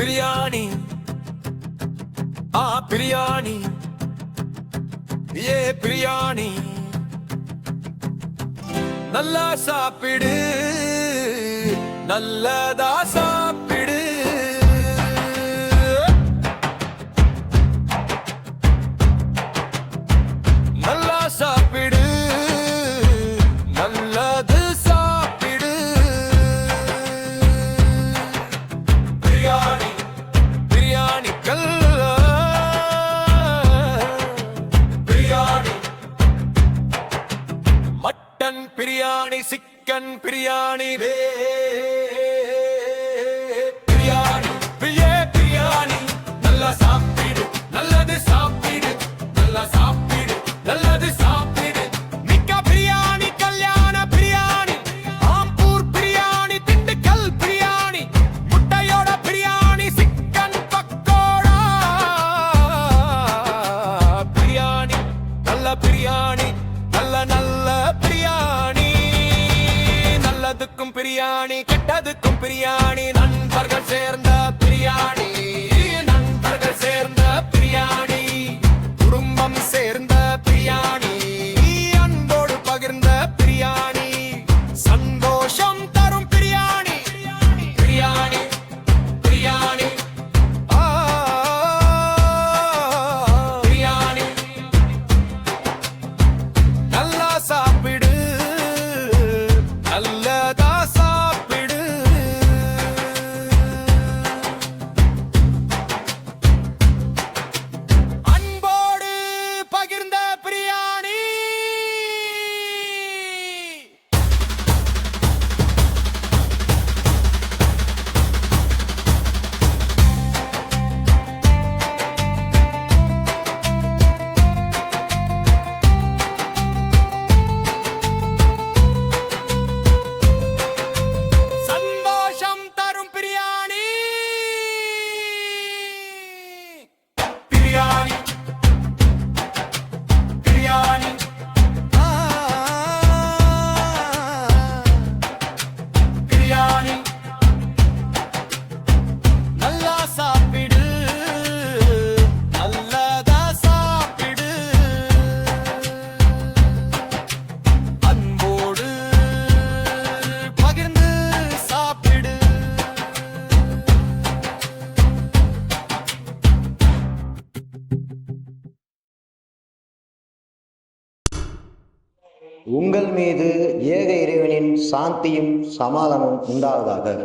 பிரியாணி பிரியாணி பிரியாணி நல்லா சாப்பிடு நல்லதா சாப்பிடு நல்லா சாப்பிடு நல்லது சாப்பிடு பிரியாணி பிரியாணி பிரியாணி மட்டன் பிரியாணி சிக்கன் பிரியாணி பிரியாணி பிரியாணி நல்லா சாப்பிடு நல்லது சாப்பிடு நல்லா சாப்பிடு நல்லது சாப்பிடு மிக்க பிரியாணி கல்யாண பிரியாணி ஆம்பூர் பிரியாணி திண்டுக்கல் பிரியாணி முட்டையோட பிரியாணி சிக்கன் பக்கோடா பிரியாணி நல்ல பிரியாணி நல்ல நல்ல பிரியாணி நல்லதுக்கும் பிரியாணி கெட்டதுக்கும் பிரியாணி நண்பர்கள் சேர்ந்த பிரியாணி நண்பர்கள் சேர்ந்த பிரியாணி குடும்பம் சேர்ந்த பிரியாணி அன்போடு பகிர்ந்த பிரியாணி சந்தோஷம் தரும் பிரியாணி பிரியாணி பிரியாணி பிரியாணி நல்லா சாப்பிடு நல்லதா சாப்பிடு அன்போடு பகிர்ந்த பிரியாணி சந்தோஷம் தரும் பிரியாணி பிரியாணி பிரியாணி பிரியாணி நல்லா சாப்பிடு நல்லதா சாப்பிடு அன்போடு பகிர்ந்து சாப்பிடு உங்கள் மீது ஏக இறைவனின் சாந்தியும் சமாதானமும் உண்டாவதாக.